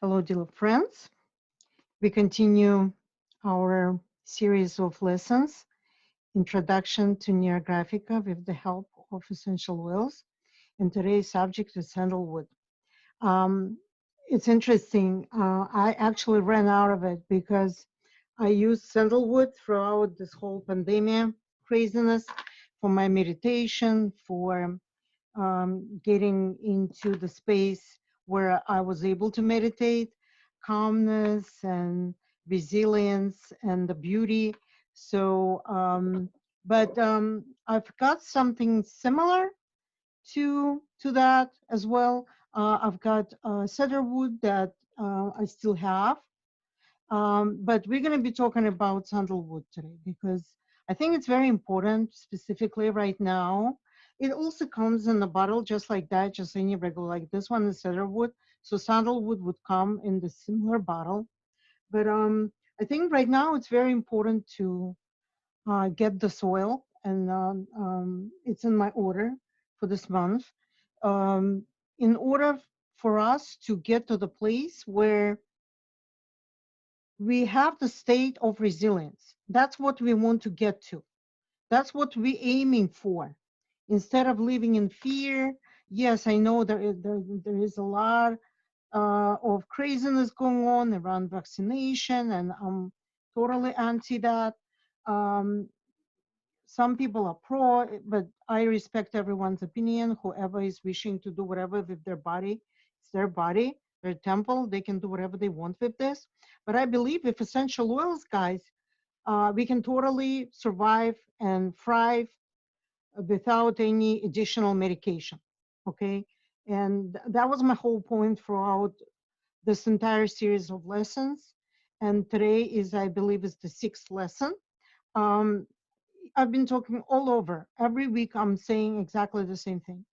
Hello, dear friends. We continue our series of lessons, Introduction to Neurographica with the help of essential oils. And today's subject is sandalwood. Um, it's interesting. I actually ran out of it because I used sandalwood throughout this whole pandemic craziness for my meditation, for getting into the space where I was able to meditate, calmness and resilience and the beauty. So, I've got something similar to that as well. I've got cedar wood that I still have, but we're going to be talking about sandalwood today because I think it's very important, specifically right now. It also comes in a bottle just like that, just any regular, like this one is cedar wood. So sandalwood would come in the similar bottle. But I think right now it's very important to get the soil, and it's in my order for this month. Um, in order for us to get to the place where we have the state of resilience. That's what we want to get to. That's what we're aiming for. Instead of living in fear, yes, I know there is a lot of craziness going on around vaccination, and I'm totally anti that. Um, some people are pro, but I respect everyone's opinion. Whoever is wishing to do whatever with their body, it's their body, their temple. They can do whatever they want with this. But I believe with essential oils, guys, we can totally survive and thrive without any additional medication. Okay. And that was my whole point throughout this entire series of lessons. And today is, I believe, is the sixth lesson. Um, I've been talking all over. Every week, I'm saying exactly the same thing.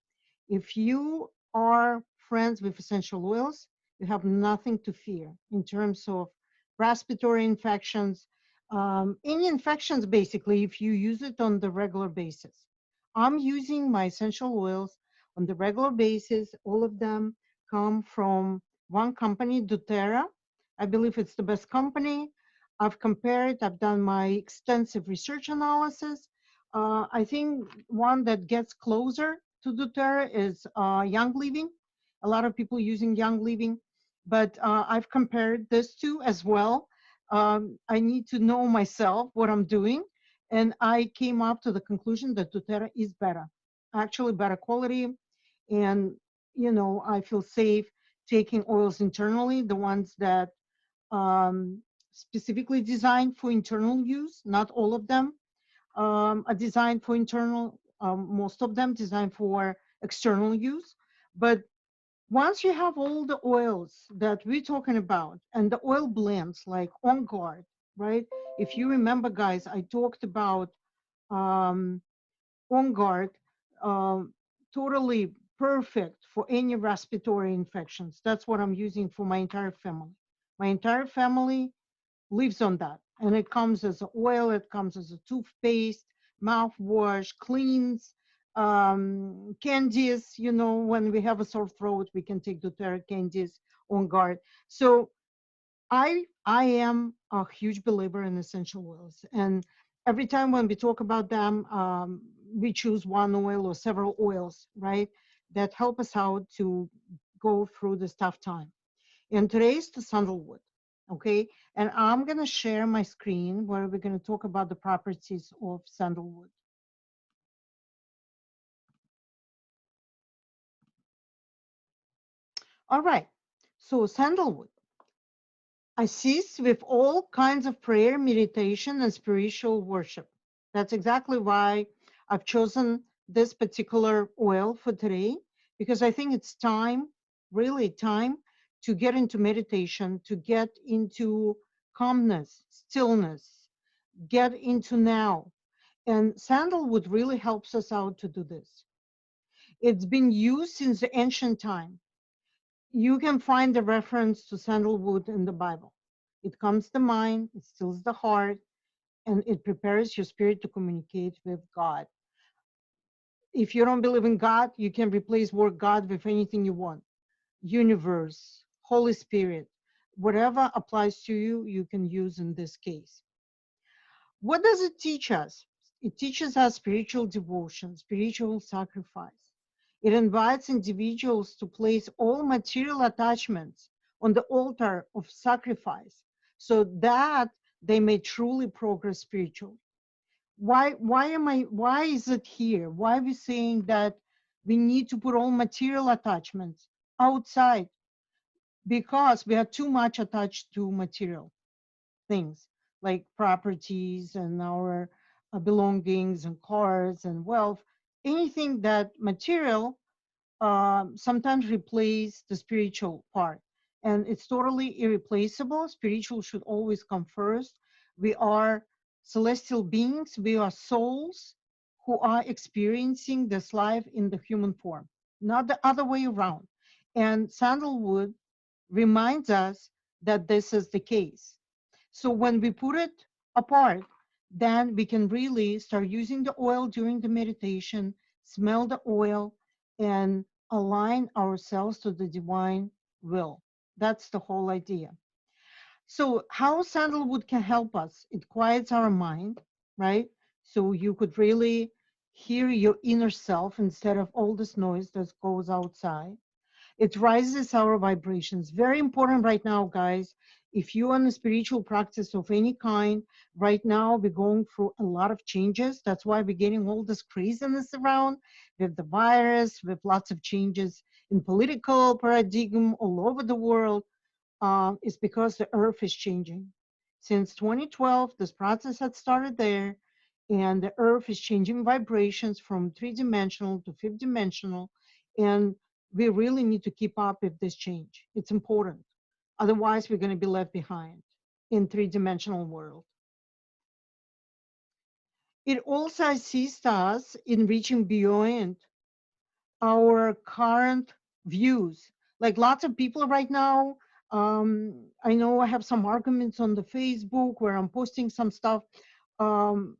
If you are friends with essential oils, you have nothing to fear in terms of respiratory infections, any infections, basically, if you use it on the regular basis. I'm using my essential oils on the regular basis. All of them come from one company, doTerra. I believe it's the best company. I've compared, I've done my extensive research analysis. I think one that gets closer to doTERRA is Young Living. A lot of people using Young Living, but I've compared this two as well. I need to know myself what I'm doing, and I came up to the conclusion that doTERRA is better, actually better quality, and I feel safe taking oils internally, the ones that specifically designed for internal use. Not all of them are designed for internal, most of them designed for external use. But once you have all the oils that we're talking about and the oil blends like On Guard, right? If you remember, guys, I talked about um, On Guard, um, totally perfect for any respiratory infections. That's what I'm using for my entire family. My entire family lives on that. And it comes as an oil, it comes as a toothpaste, mouthwash, cleans, candies. When we have a sore throat, we can take doTERRA candies On Guard. So I am a huge believer in essential oils. And every time when we talk about them, we choose one oil or several oils, right? That help us out to go through this tough time. And today's the sandalwood, okay? And I'm gonna share my screen where we're gonna talk about the properties of sandalwood. All right, so sandalwood assists with all kinds of prayer, meditation, and spiritual worship. That's exactly why I've chosen this particular oil for today, because I think it's time, really time, to get into meditation, to get into calmness, stillness, get into now. And sandalwood really helps us out to do this. It's been used since the ancient time. You can find the reference to sandalwood in the Bible. It calms the mind, it stills the heart, and it prepares your spirit to communicate with God. If you don't believe in God, you can replace word God with anything you want. Universe, Holy Spirit. whatever applies to you, you can use in this case. What does it teach us? It teaches us spiritual devotion, spiritual sacrifice. It invites individuals to place all material attachments on the altar of sacrifice so that they may truly progress spiritually. Why is it here? Why are we saying that we need to put all material attachments outside? Because we are too much attached to material things like properties and our belongings and cars and wealth, anything that material sometimes replace the spiritual part. And it's totally irreplaceable. Spiritual should always come first. We are celestial beings. We are souls who are experiencing this life in the human form, not the other way around. And Sandalwood reminds us that this is the case. So when we put it apart, then we can really start using the oil during the meditation, smell the oil, and align ourselves to the divine will. That's the whole idea. So how sandalwood can help us? It quiets our mind, right? So you could really hear your inner self instead of all this noise that goes outside. It rises our vibrations. Very important right now, guys. If you're on a spiritual practice of any kind, right now we're going through a lot of changes. That's why we're getting all this craziness around with the virus, with lots of changes in political paradigm all over the world. It's because the earth is changing. Since 2012, this process had started there, and the earth is changing vibrations from three-dimensional to fifth-dimensional, and we really need to keep up with this change. It's important. Otherwise, we're going to be left behind in three-dimensional world. It also assists us in reaching beyond our current views. Like lots of people right now, I know I have some arguments on the Facebook where I'm posting some stuff. Um,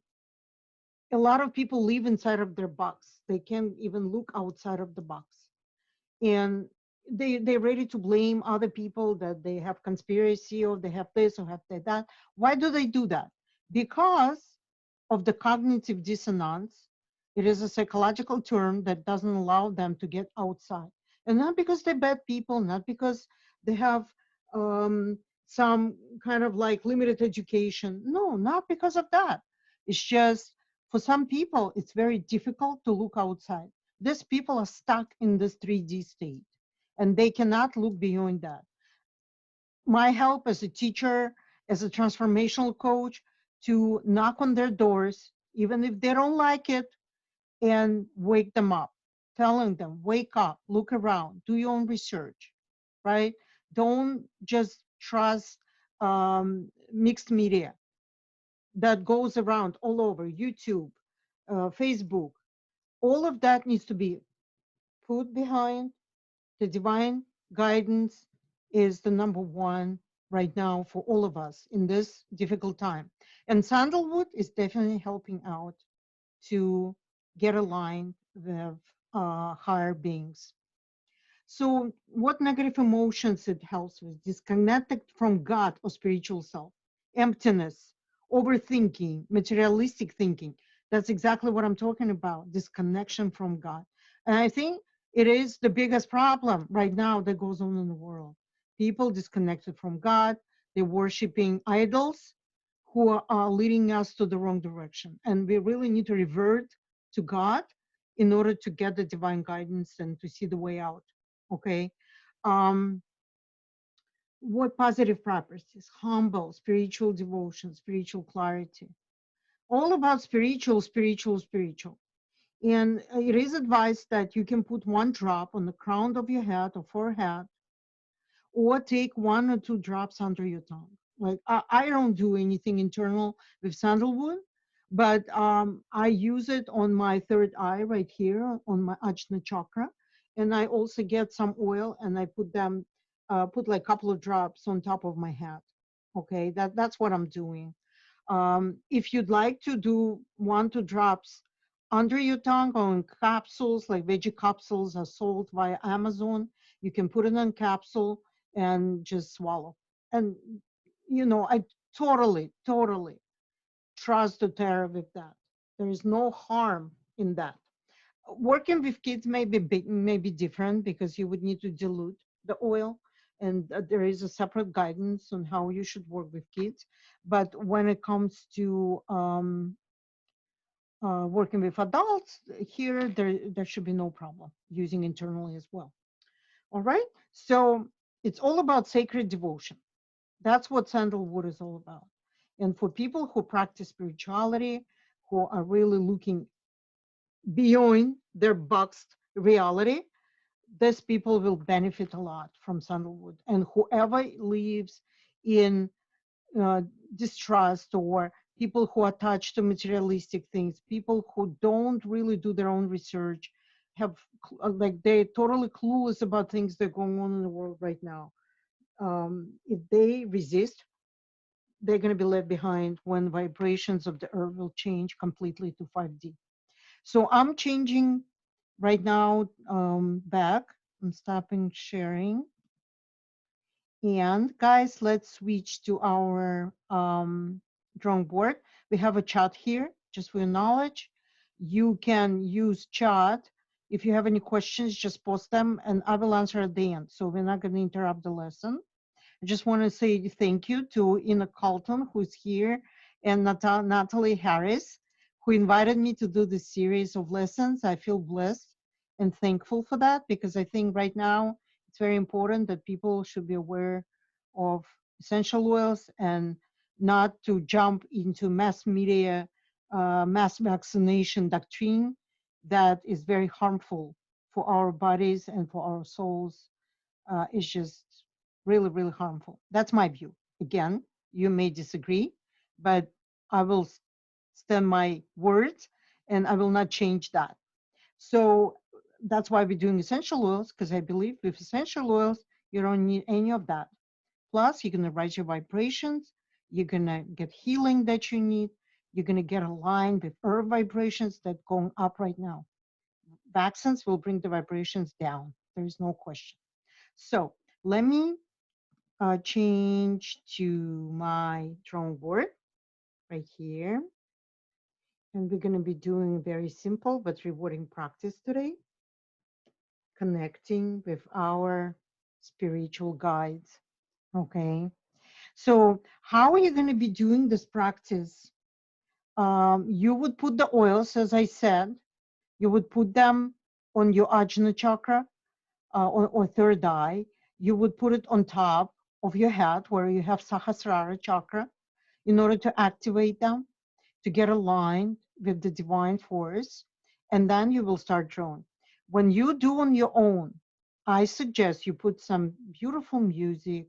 a lot of people live inside of their box. They can't even look outside of the box. And they're ready to blame other people that they have conspiracy or they have this or have that. Why do they do that? Because of the cognitive dissonance. It is a psychological term that doesn't allow them to get outside. And not because they're bad people, not because they have some kind of like limited education. No, not because of that. It's just for some people, it's very difficult to look outside. These people are stuck in this 3D state and they cannot look beyond that. My help as a teacher, as a transformational coach, to knock on their doors, even if they don't like it, and wake them up, telling them, wake up, look around, do your own research, right? Don't just trust mixed media that goes around all over, YouTube, Facebook. All of that needs to be put behind. The divine guidance is the number one right now for all of us in this difficult time. And sandalwood is definitely helping out to get aligned with higher beings. So what negative emotions it helps with? Disconnected from God or spiritual self, emptiness, overthinking, materialistic thinking. That's exactly what I'm talking about, disconnection from God. And I think it is the biggest problem right now that goes on in the world. People disconnected from God, they're worshiping idols who are leading us to the wrong direction. And we really need to revert to God in order to get the divine guidance and to see the way out. Okay. Um, what positive properties? Humble, spiritual devotion, spiritual clarity. All about spiritual, spiritual, spiritual. And it is advised that you can put one drop on the crown of your head or forehead, or take one or two drops under your tongue. Like I don't do anything internal with sandalwood, but I use it on my third eye right here on my Ajna chakra. And I also get some oil and I put them, put like a couple of drops on top of my head. Okay, that's what I'm doing. If you'd like to do 1, 2 drops under your tongue or in capsules, like veggie capsules are sold via Amazon, you can put it in capsule and just swallow. And, you know, I totally, totally trust doTERRA with that. There is no harm in that. Working with kids may be big, may be different because you would need to dilute the oil, and there is a separate guidance on how you should work with kids. But when it comes to working with adults, here there should be no problem using internally as well. All right, so it's all about sacred devotion. That's what sandalwood is all about. And for people who practice spirituality, who are really looking beyond their boxed reality, these people will benefit a lot from sandalwood. And whoever lives in uh, distrust, or people who are attached to materialistic things, people who don't really do their own research, have like they're totally clueless about things that are going on in the world right now. If they resist, they're going to be left behind when vibrations of the earth will change completely to 5D. So I'm changing right now back. I'm stopping sharing. And guys, let's switch to our drawing board. We have a chat here, just for your knowledge. You can use chat. If you have any questions, just post them and I will answer at the end. So we're not going to interrupt the lesson. I just want to say thank you to Ina Colton, who's here, and Natalie Harris, who invited me to do this series of lessons. I feel blessed and thankful for that, because I think right now it's very important that people should be aware of essential oils and not to jump into mass media, mass vaccination doctrine that is very harmful for our bodies and for our souls. Is just really, really harmful. That's my view. Again, you may disagree, but I will stand my words and I will not change that. So that's why we're doing essential oils, because I believe with essential oils, you don't need any of that. Plus, you're going to raise your vibrations. You're going to get healing that you need. You're going to get aligned with earth vibrations that are going up right now. Vaccines will bring the vibrations down. There is no question. So let me change to my drawing board right here. And we're going to be doing a very simple but rewarding practice today, connecting with our spiritual guides. Okay. So how are you going to be doing this practice? You would put the oils, as I said, you would put them on your Ajna chakra, or third eye. You would put it on top of your head where you have Sahasrara chakra, in order to activate them, to get aligned with the divine force, and then you will start drawing. When you do on your own, I suggest you put some beautiful music,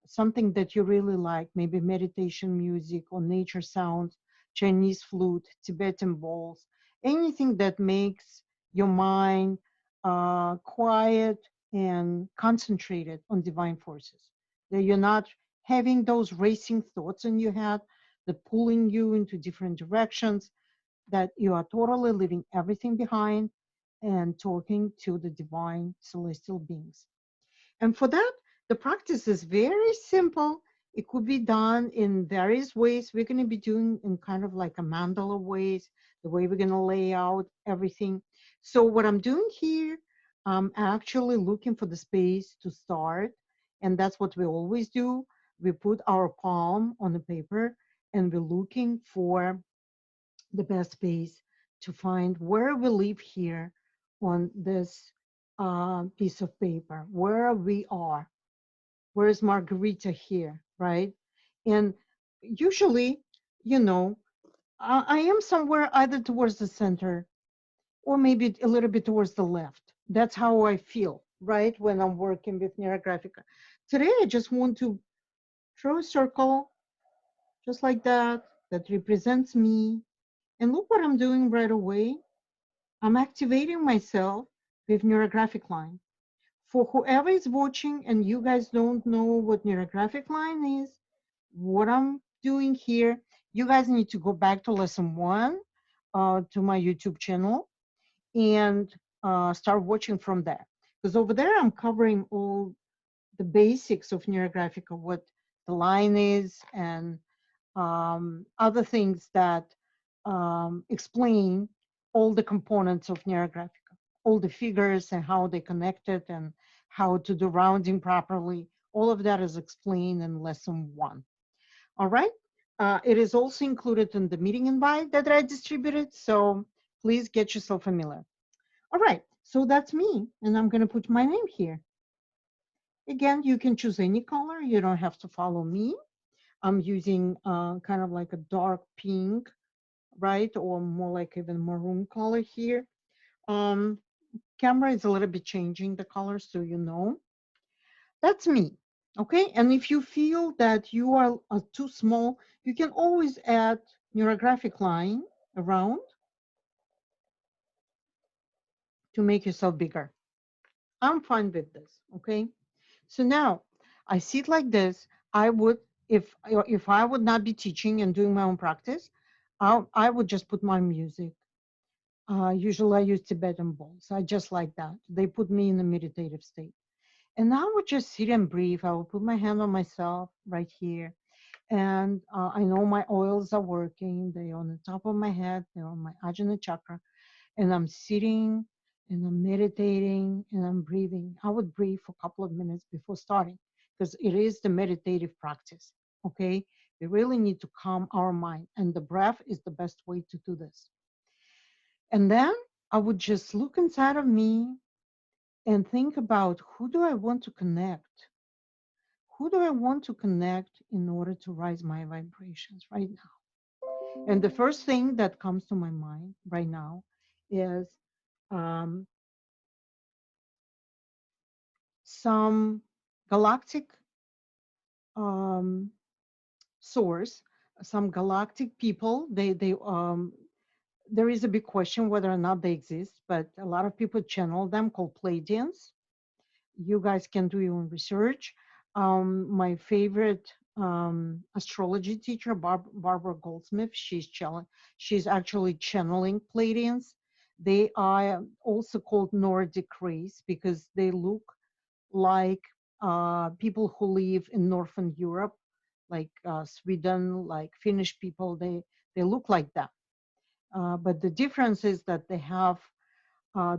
something that you really like, maybe meditation music or nature sounds, Chinese flute, Tibetan bowls, anything that makes your mind quiet and concentrated on divine forces. That you're not having those racing thoughts in your head that pulling you into different directions, that you are totally leaving everything behind and talking to the divine celestial beings. And for that, the practice is very simple. It could be done in various ways. We're going to be doing in kind of like a mandala ways, the way we're going to lay out everything. So what I'm doing here, I'm actually looking for the space to start. And that's what we always do. We put our palm on the paper and we're looking for the best space to find where we live here on this piece of paper, where we are. Where's Margarita here, right? And usually, you know, I am somewhere either towards the center or maybe a little bit towards the left. That's how I feel, right, when I'm working with Neurographica. Today, I just want to draw a circle just like that, that represents me. And look what I'm doing right away. I'm activating myself with neurographic line. For whoever is watching and you guys don't know what neurographic line is, what I'm doing here, you guys need to go back to lesson 1 to my YouTube channel and start watching from there. Because over there, I'm covering all the basics of Neurographica, what the line is, and other things that explain all the components of Neurographica, all the figures and how they connected and how to do rounding properly. All of that is explained in lesson 1. All right. It is also included in the meeting invite that I distributed, so please get yourself familiar. All right, so that's me, and I'm going to put my name here. Again, you can choose any color. You don't have to follow me. I'm using kind of like a dark pink, right, or more like even maroon color here. Camera is a little bit changing the color, so you know. That's me, okay? And if you feel that you are too small, you can always add neurographic line around to make yourself bigger. I'm fine with this, okay? So now I see it like this. I would, if I would not be teaching and doing my own practice, I would just put my music. Usually I use Tibetan bowls. I just like that. They put me in a meditative state. And I would just sit and breathe. I would put my hand on myself right here. And I know my oils are working. They're on the top of my head. They're on my Ajna chakra. And I'm sitting and I'm meditating and I'm breathing. I would breathe for a couple of minutes before starting because it is the meditative practice, okay? We really need to calm our mind, and the breath is the best way to do this. And then I would just look inside of me and think about, who do I want to connect? Who do I want to connect in order to rise my vibrations right now? And the first thing that comes to my mind right now is um, some galactic um, source, some galactic people. There is a big question whether or not they exist, but a lot of people channel them, called Pleiadians. You guys can do your own research. My favorite astrology teacher, Barbara Goldsmith, she's actually channeling Pleiadians. They are also called Nordic race because they look like people who live in Northern Europe, like Sweden, like Finnish people. They look like that. But the difference is that they have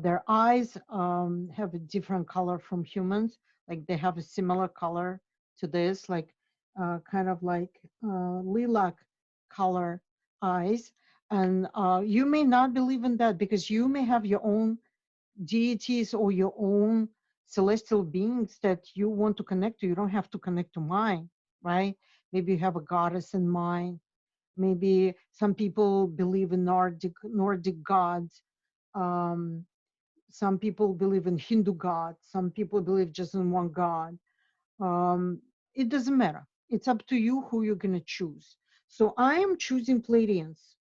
their eyes have a different color from humans. Like they have a similar color to this, like kind of like lilac color eyes. And you may not believe in that because you may have your own deities or your own celestial beings that you want to connect to. You don't have to connect to mine, right? Maybe you have a goddess in mind. Maybe some people believe in Nordic gods. Um, some people believe in Hindu gods. Some people believe just in one god. It doesn't matter. It's up to you who you're gonna choose. So I am choosing Pleiadians,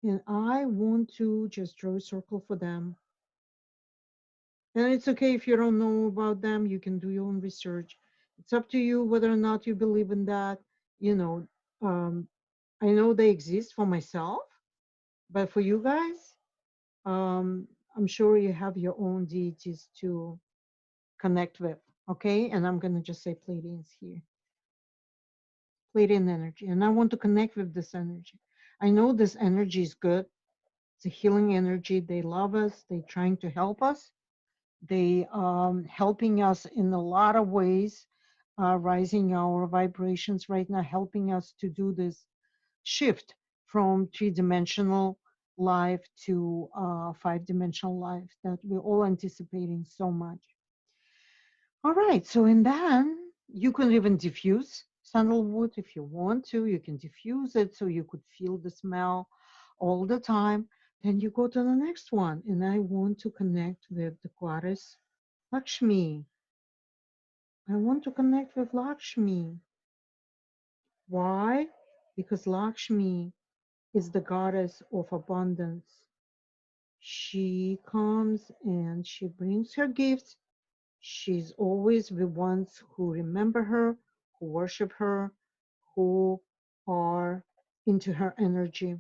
and I want to just draw a circle for them. And it's okay if you don't know about them, you can do your own research. It's up to you whether or not you believe in that. You know, I know they exist for myself, but for you guys, I'm sure you have your own deities to connect with, okay? And I'm gonna just say Pleiadians here. Pleiadian energy, and I want to connect with this energy. I know this energy is good. It's a healing energy. They love us. They're trying to help us. They helping us in a lot of ways, rising our vibrations right now, helping us to do this shift from three-dimensional life to five-dimensional life that we're all anticipating so much. All right, so and then you can even diffuse sandalwood if you want to. You can diffuse it so you could feel the smell all the time. Then you go to the next one, and I want to connect with the goddess Lakshmi. I want to connect with Lakshmi. Why? Because Lakshmi is the goddess of abundance. She comes and she brings her gifts. She's always the ones who remember her, who worship her, who are into her energy.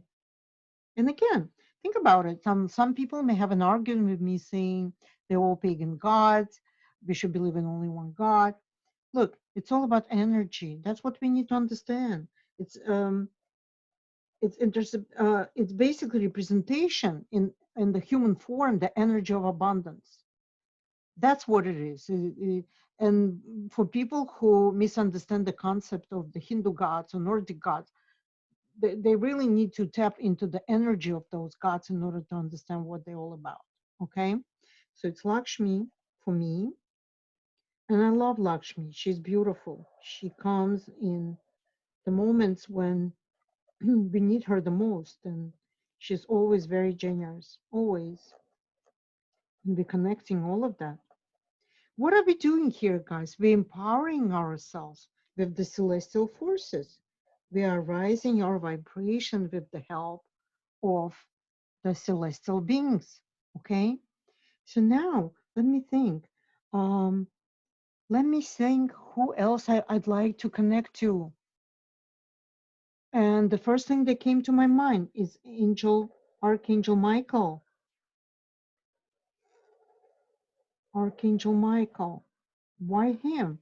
And again, think about it. Some people may have an argument with me saying they're all pagan gods. We should believe in only one God. Look, it's all about energy. That's what we need to understand. It's it's basically representation in the human form, the energy of abundance. That's what it is. And for people who misunderstand the concept of the Hindu gods or Nordic gods, they really need to tap into the energy of those gods in order to understand what they're all about. Okay, so it's Lakshmi for me, and I love Lakshmi. She's beautiful. She comes in the moments when we need her the most, and she's always very generous, always. And we're connecting all of that. What are we doing here, guys? We're empowering ourselves with the celestial forces. We are raising our vibration with the help of the celestial beings. Okay, so now let me think. Um, Let me think who else I'd like to connect to. And the first thing that came to my mind is Archangel Michael. Archangel Michael. Why him?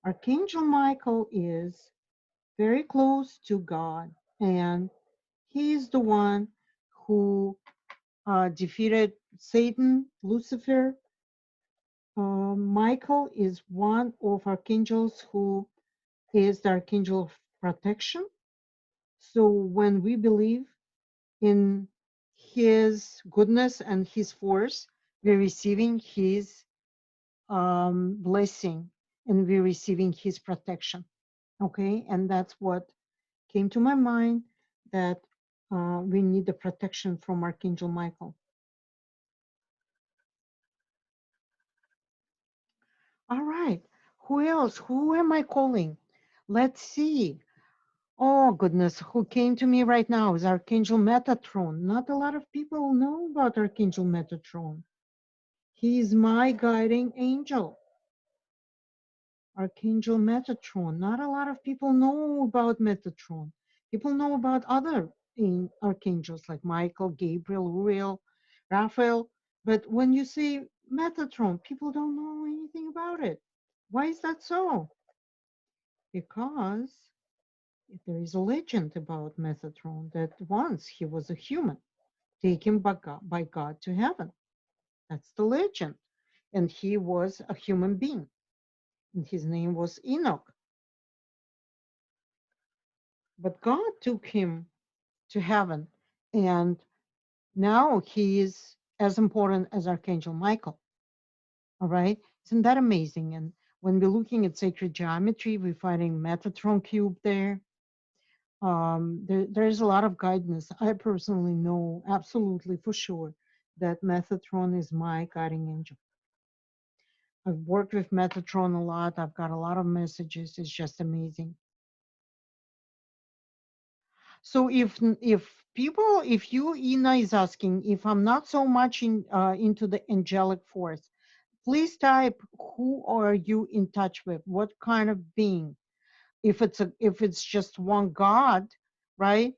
Archangel Michael is very close to God, and he is the one who defeated Satan, Lucifer. Michael is one of archangels who is the archangel of protection. So when we believe in his goodness and his force, we're receiving his blessing, and we're receiving his protection. Okay, and that's what came to my mind, that we need the protection from Archangel Michael. All right, who else? Who am I calling? Let's see. Oh goodness, who came to me right now is Archangel Metatron. Not a lot of people know about Archangel Metatron. He is my guiding angel. Archangel Metatron. Not a lot of people know about Metatron. People know about other archangels like Michael, Gabriel, Uriel, Raphael. But when you say Metatron, people don't know anything about it. Why is that so? Because there is a legend about Metatron that once he was a human, taken by God to heaven. That's the legend. And he was a human being. And his name was Enoch. But God took him to heaven. And now he is as important as Archangel Michael. All right. Isn't that amazing? And when we're looking at sacred geometry, we're finding Metatron cube there. There's a lot of guidance. I personally know absolutely for sure that Metatron is my guiding angel. I've worked with Metatron a lot. I've got a lot of messages. It's just amazing. So if you, Ina, is asking if I'm not so much into the angelic force, please type who are you in touch with, what kind of being. If it's just one God, right?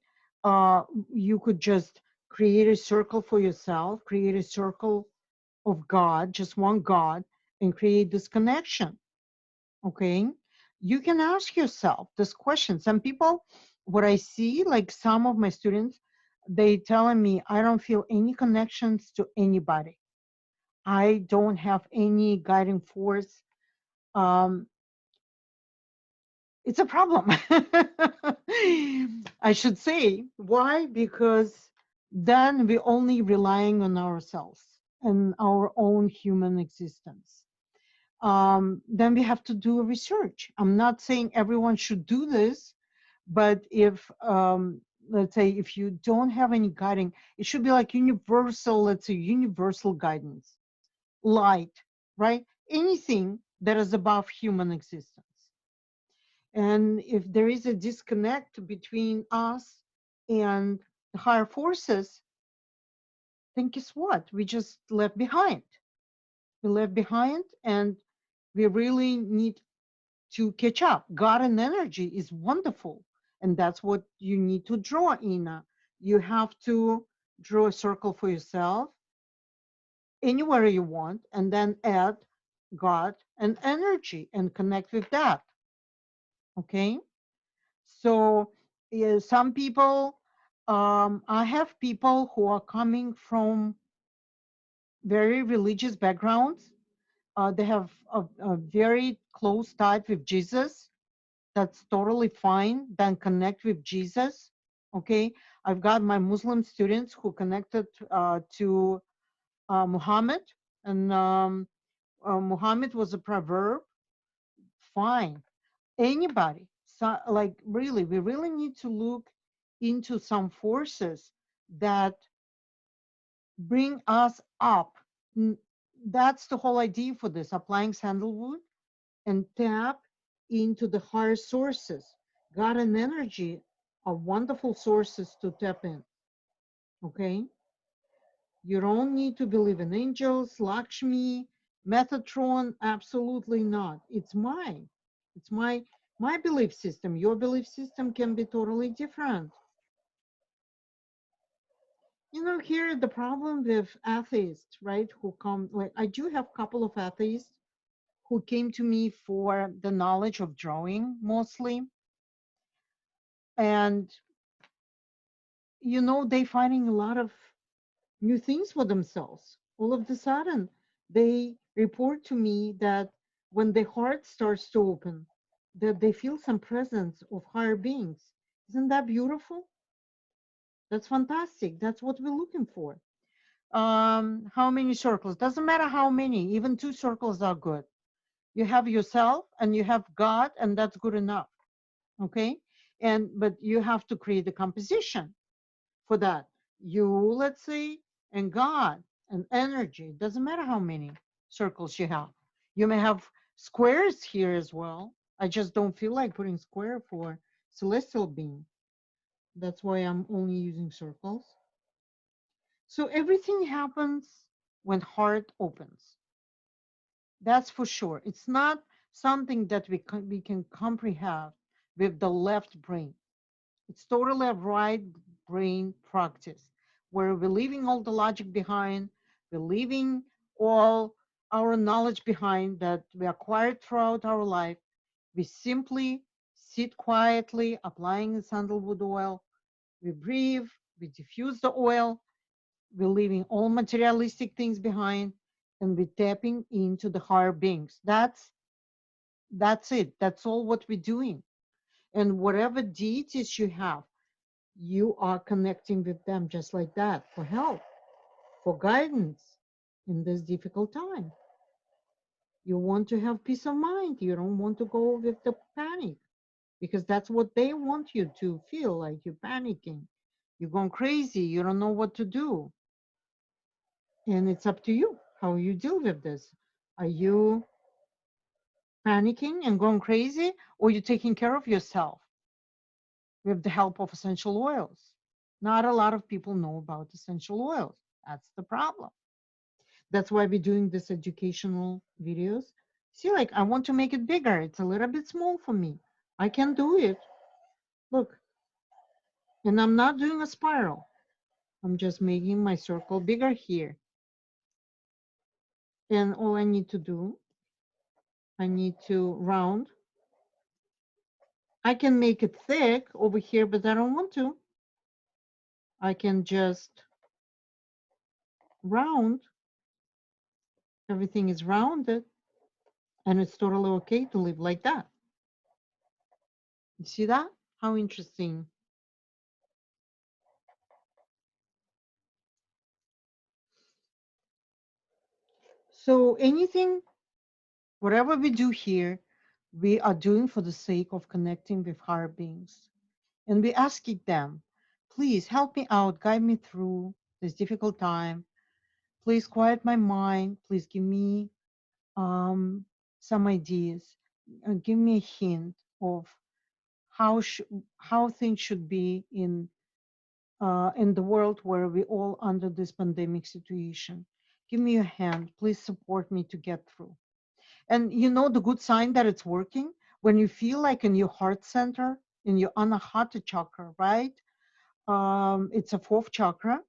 You could just create a circle for yourself, create a circle of God, just one God, and create this connection. Okay, you can ask yourself this question. Some people, what I see, like some of my students, they telling me I don't feel any connections to anybody. I don't have any guiding force. um, it's a problem. I should say. Why? Because then we're only relying on ourselves and our own human existence. Then we have to do research. I'm not saying everyone should do this, but if, let's say, if you don't have any guiding, it should be like universal, let's say, universal guidance, light, right? Anything that is above human existence. And if there is a disconnect between us and the higher forces, then guess what? We just left behind. We left behind, and we really need to catch up. God and energy is wonderful. And that's what you need to draw, Ina. You have to draw a circle for yourself anywhere you want, and then add God, and energy and connect with that. Okay. So some people, I have people who are coming from very religious backgrounds. They have a very close tie with Jesus. That's totally fine. Then connect with Jesus. Okay. I've got my Muslim students who connected to Muhammad, and Muhammad was a proverb. Fine. Anybody. So, like, really, we really need to look into some forces that bring us up. That's the whole idea for this, applying sandalwood and tap into the higher sources. God and energy are wonderful sources to tap in. Okay. You don't need to believe in angels, Lakshmi, Metatron. Absolutely not. It's mine. It's my belief system. Your belief system can be totally different. You know, here the problem with atheists, right? Who come, like, I do have a couple of atheists who came to me for the knowledge of drawing mostly. And, you know, they finding a lot of new things for themselves. All of a sudden, they report to me that when their heart starts to open, that they feel some presence of higher beings. Isn't that beautiful? That's fantastic. That's what we're looking for. How many circles? Doesn't matter how many, even 2 circles are good. You have yourself and you have God, and that's good enough. Okay. But you have to create the composition for that. You, let's say, and God and energy. It doesn't matter how many circles you have. You may have squares here as well. I just don't feel like putting square for celestial being. That's why I'm only using circles. So everything happens when heart opens. That's for sure. It's not something that we can comprehend with the left brain. It's totally a right brain practice where we're leaving all the logic behind, we're leaving all our knowledge behind that we acquired throughout our life. We simply sit quietly, applying the sandalwood oil. We breathe, we diffuse the oil, we're leaving all materialistic things behind, and we're tapping into the higher beings. That's it. That's all what we're doing. And whatever deities you have, you are connecting with them just like that for help, for guidance in this difficult time. You want to have peace of mind. You don't want to go with the panic because that's what they want you to feel like you're panicking. You're going crazy. You don't know what to do. And it's up to you how you deal with this. Are you panicking and going crazy, or are you taking care of yourself with the help of essential oils? Not a lot of people know about essential oils. That's the problem. That's why we're doing this educational videos. See, like, I want to make it bigger. It's a little bit small for me. I can do it. Look, and I'm not doing a spiral. I'm just making my circle bigger here. And all I need to do, I need to round. I can make it thick over here, but I don't want to. I can just round. Everything is rounded, and it's totally okay to live like that. You see that? How interesting. So anything, whatever we do here, we are doing for the sake of connecting with higher beings. And we asking them, please help me out, guide me through this difficult time. Please quiet my mind. Please give me some ideas. Give me a hint of how things should be in the world where we all under this pandemic situation. Give me a hand. Please support me to get through. And you know the good sign that it's working when you feel like in your heart center, in your anahata chakra, right? It's a 4th chakra.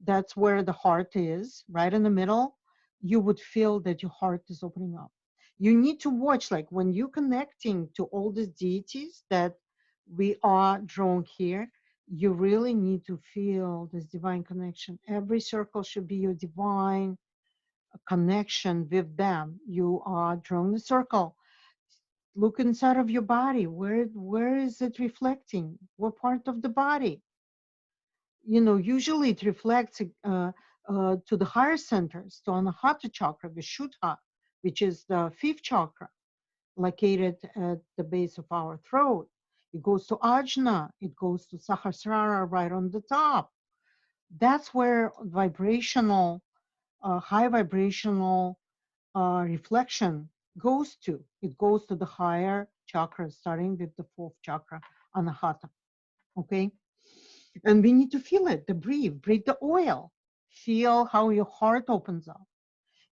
That's where the heart is, right in the middle. you would feel that your heart is opening up. You need to watch, like when you're connecting to all these deities that we are drawn here, you really need to feel this divine connection. Every circle should be your divine connection with them. You are drawing the circle. Look inside of your body. Where is it reflecting? What part of the body? Usually it reflects to the higher centers, to Anahata chakra, Vishuddha, which is the fifth chakra, located at the base of our throat. It goes to Ajna. It goes to Sahasrara right on the top. That's where high vibrational reflection goes to. It goes to the higher chakras, starting with the fourth chakra, Anahata. Okay? And we need to feel it, the breathe the oil. Feel how your heart opens up.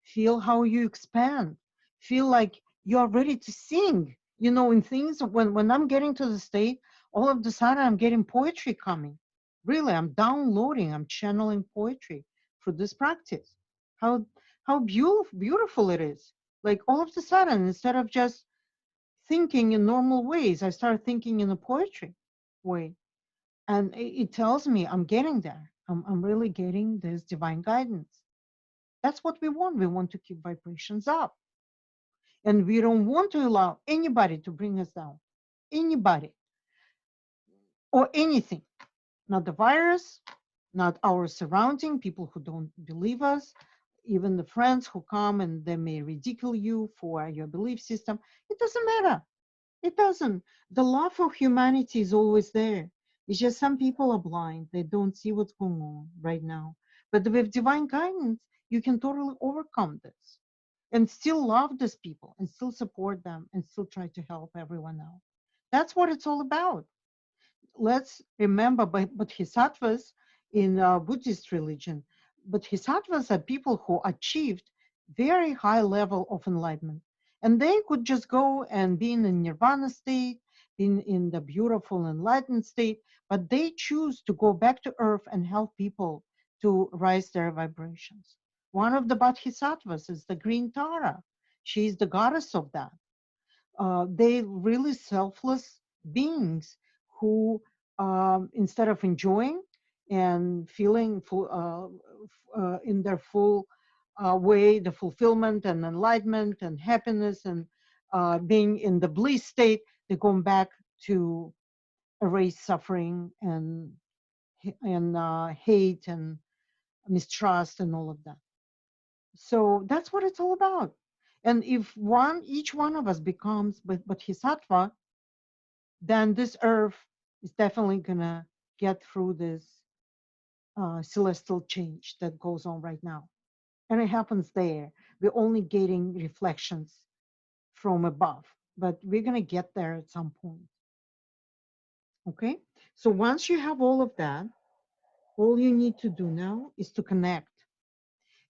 Feel how you expand. Feel like you're ready to sing. In things, when I'm getting to the state, all of the sudden I'm getting poetry coming. Really, I'm downloading, I'm channeling poetry through this practice. How beautiful it is. Like all of a sudden, instead of just thinking in normal ways, I start thinking in a poetry way. And it tells me I'm getting there. I'm really getting this divine guidance. That's what we want. We want to keep vibrations up. And we don't want to allow anybody to bring us down. Anybody or anything. Not the virus, not our surrounding, people who don't believe us, even the friends who come and they may ridicule you for your belief system. It doesn't matter. It doesn't. The love of humanity is always there. It's just some people are blind. They don't see what's going on right now. But with divine guidance, you can totally overcome this and still love these people and still support them and still try to help everyone out. That's what it's all about. Let's remember bodhisattvas in Buddhist religion. Bodhisattvas are people who achieved very high level of enlightenment. And they could just go and be in a nirvana state, in the beautiful enlightened state, but they choose to go back to earth and help people to rise their vibrations. One of the bodhisattvas is the green Tara. She's the goddess of that. They really selfless beings who, instead of enjoying and feeling full, in their full way, the fulfillment and enlightenment and happiness and being in the bliss state, they go back to erase suffering and hate and mistrust and all of that. So that's what it's all about. And if each one of us becomes bodhisattva, then this earth is definitely gonna get through this celestial change that goes on right now. And it happens there. We're only getting reflections from above, but we're gonna get there at some point. Okay? So once you have all of that, all you need to do now is to connect.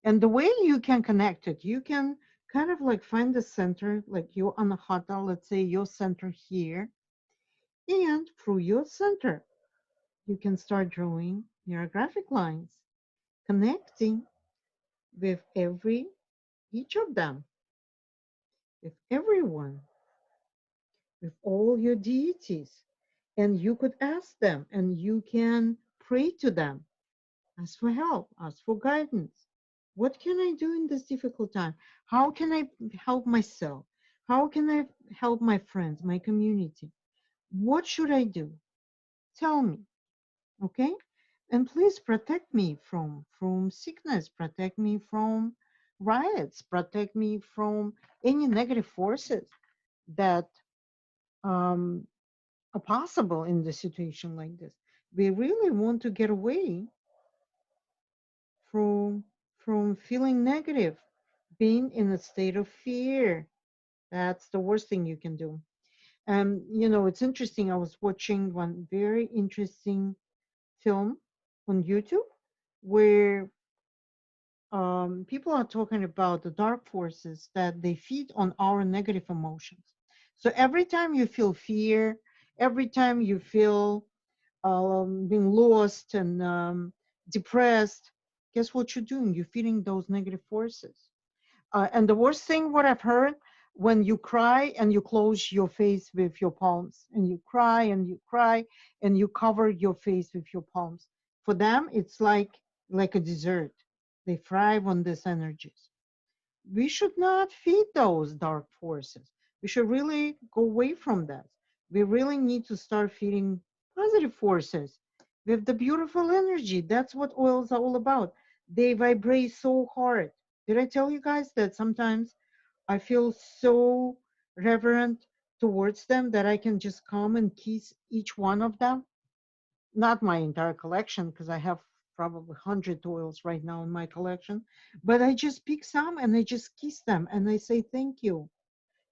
And the way you can connect it, you can kind of like find the center, like your anahata, let's say your center here, and through your center, you can start drawing neurographic lines, connecting with each of them, with everyone, with all your deities. And you could ask them and you can pray to them, ask for help, ask for guidance. What can I do in this difficult time? How can I help myself? How can I help my friends, my community? What should I do? Tell me. Okay, and please protect me from sickness, protect me from riots, protect me from any negative forces that um, are possible in the situation like this. We really want to get away from feeling negative, being in a state of fear. That's the worst thing you can do. It's interesting. I was watching one very interesting film on YouTube where people are talking about the dark forces that they feed on our negative emotions. So every time you feel fear, every time you feel being lost and depressed, guess what you're doing? You're feeding those negative forces. And the worst thing, what I've heard, when you cry and you close your face with your palms, and you cry and you cry and you cover your face with your palms. For them, it's like a dessert. They thrive on these energies. We should not feed those dark forces. We should really go away from that. We really need to start feeding positive forces with the beautiful energy. That's what oils are all about. They vibrate so hard. Did I tell you guys that sometimes I feel so reverent towards them that I can just come and kiss each one of them? Not my entire collection, because I have probably 100 oils right now in my collection, but I just pick some and I just kiss them and I say thank you.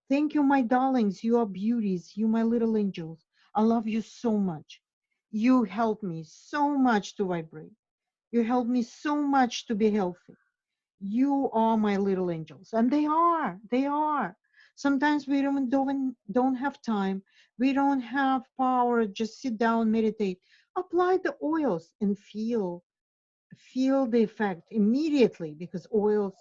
Thank you, my darlings. You are beauties. You, my little angels. I love you so much. You help me so much to vibrate. You help me so much to be healthy. You are my little angels. And they are. They are. Sometimes we don't have time. We don't have power. Just sit down, meditate. Apply the oils and feel the effect immediately, because oils,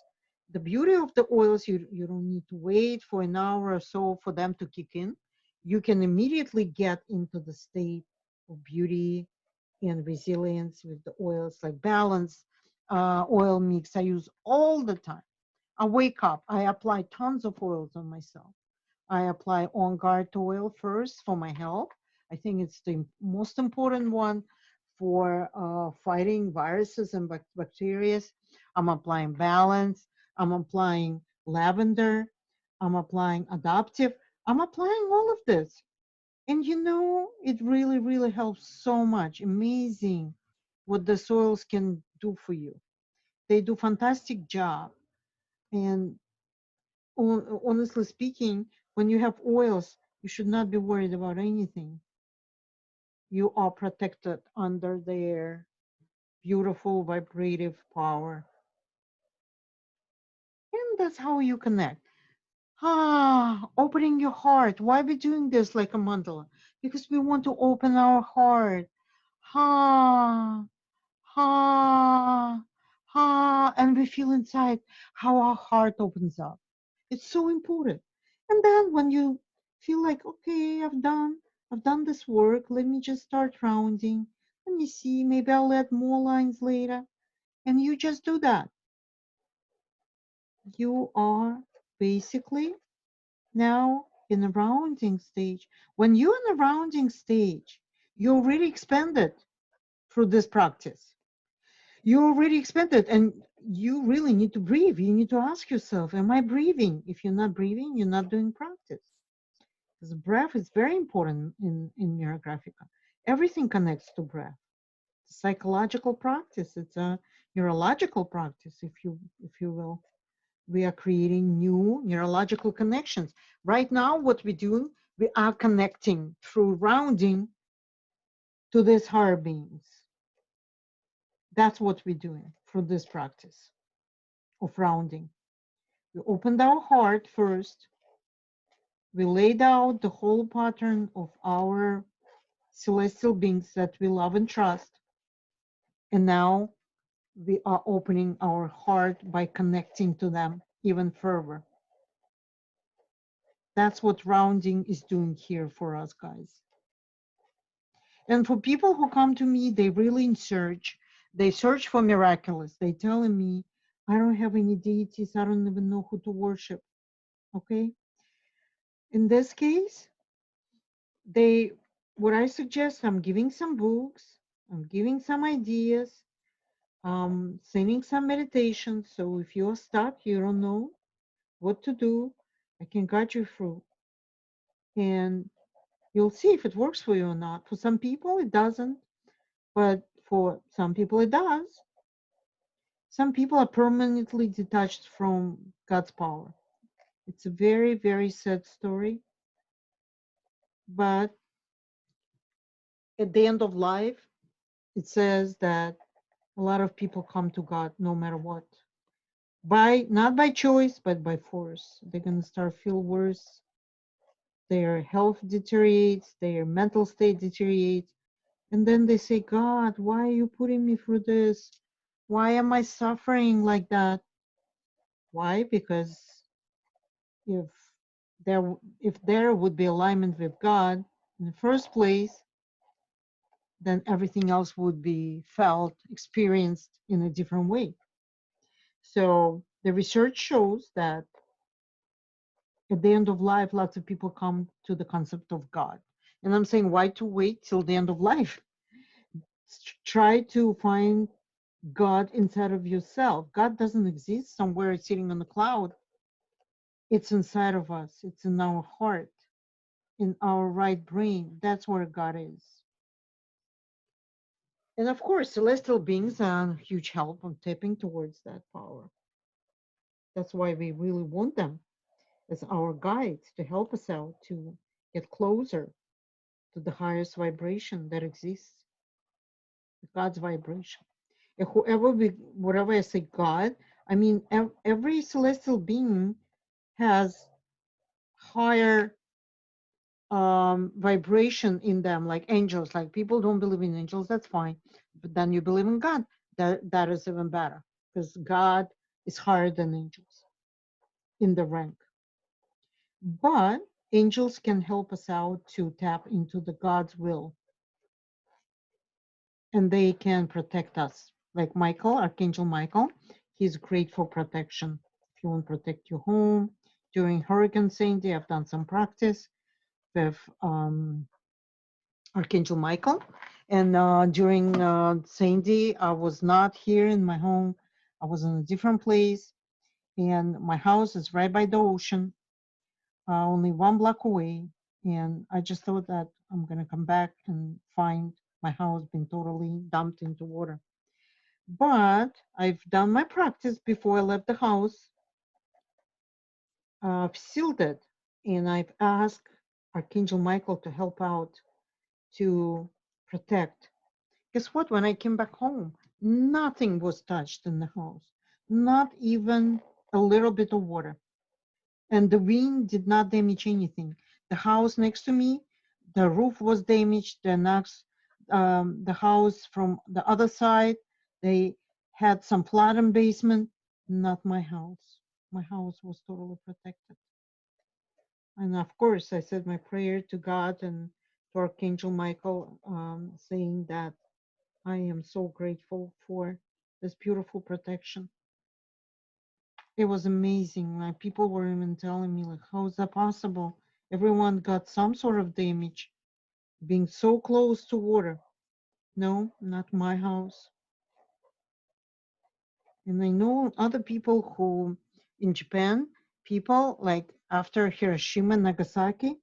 the beauty of the oils, you don't need to wait for an hour or so for them to kick in. You can immediately get into the state of beauty and resilience with the oils, like balance oil mix I use all the time. I wake up, I apply tons of oils on myself. I apply On Guard oil first for my health. I think it's the most important one for fighting viruses and bacteria. I'm applying Balance. I'm applying lavender. I'm applying Adaptive. I'm applying all of this. And you know, it really, really helps so much. Amazing what the soils can do for you. They do fantastic job. And honestly speaking, when you have oils, you should not be worried about anything. You are protected under their beautiful vibrative power. And that's how you connect. Opening your heart. Why are we doing this like a mandala? Because we want to open our heart. Ah, and we feel inside how our heart opens up. It's so important. And then when you feel like, okay, I've done this work, let me just start rounding. Let me see, maybe I'll add more lines later. And you just do that. You are basically now in the rounding stage. When you're in the rounding stage, you're already expanded through this practice. You already expanded, and you really need to breathe. You need to ask yourself, am I breathing? If you're not breathing, you're not doing practice. Because breath is very important in Neurographica. Everything connects to breath. It's a psychological practice. It's a neurological practice, if you will. We are creating new neurological connections. Right now, what we're doing, we are connecting through rounding to these higher beings. That's what we're doing through this practice of rounding. We opened our heart first. We laid out the whole pattern of our celestial beings that we love and trust. And now we are opening our heart by connecting to them even further. That's what rounding is doing here for us, guys. And for people who come to me, they really in search. They search for miraculous. They telling me, I don't have any deities. I don't even know who to worship. Okay. In this case, what I suggest, I'm giving some books, I'm giving some ideas, sending some meditations. So if you're stuck, you don't know what to do, I can guide you through. And you'll see if it works for you or not. For some people, it doesn't, but for some people, it does. Some people are permanently detached from God's power. It's a very, very sad story. But at the end of life, it says that a lot of people come to God no matter what. Not by choice, but by force. They're gonna start feel worse. Their health deteriorates, their mental state deteriorates. And then they say, God, why are you putting me through this? Why am I suffering like that? Why? Because if there would be alignment with God in the first place, then everything else would be felt, experienced in a different way. So the research shows that at the end of life, lots of people come to the concept of God. And I'm saying, why to wait till the end of life? Try to find God inside of yourself. God doesn't exist somewhere sitting on the cloud. It's inside of us. It's in our heart, in our right brain. That's where God is. And of course, celestial beings are a huge help on tapping towards that power. That's why we really want them as our guides to help us out to get closer to the highest vibration that exists, God's vibration. And whatever I say God, I mean every celestial being has higher vibration in them, like angels. Like people don't believe in angels, that's fine, but then you believe in God, that is even better, because God is higher than angels in the rank. But angels can help us out to tap into the God's will, and they can protect us. Like Michael, Archangel Michael, he's great for protection. If you want to protect your home during Hurricane Sandy, I've done some practice with Archangel Michael. And during Sandy, I was not here in my home. I was in a different place. And my house is right by the ocean, only 1 block away. And I just thought that I'm going to come back and find my house being totally dumped into water. But I've done my practice before I left the house. I've sealed it. And I've asked Archangel Michael to help out to protect. Guess what? When I came back home, nothing was touched in the house, not even a little bit of water. And the wind did not damage anything. The house next to me, the roof was damaged. The house from the other side, they had some flood in basement. Not my house. My house was totally protected. And of course, I said my prayer to God and to Archangel Michael, saying that I am so grateful for this beautiful protection. It was amazing. Like people were even telling me, like, how is that possible? Everyone got some sort of damage being so close to water. No, not my house. And I know other people who in Japan, people like after Hiroshima, Nagasaki,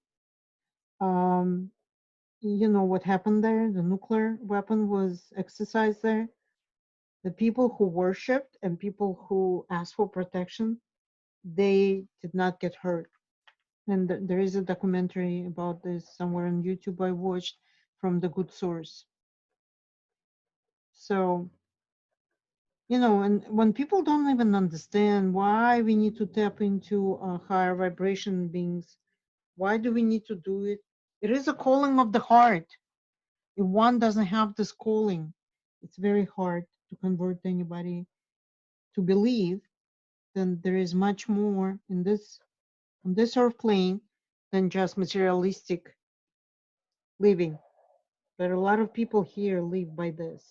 um, you know what happened there? The nuclear weapon was exercised there. The people who worshipped and people who asked for protection, they did not get hurt. And there is a documentary about this somewhere on YouTube I watched from the good source. So, you know, and when people don't even understand why we need to tap into higher vibration beings, why do we need to do it? It is a calling of the heart. If one doesn't have this calling, it's very hard to convert anybody to believe then there is much more in this on this earth plane than just materialistic living. But a lot of people here live by this.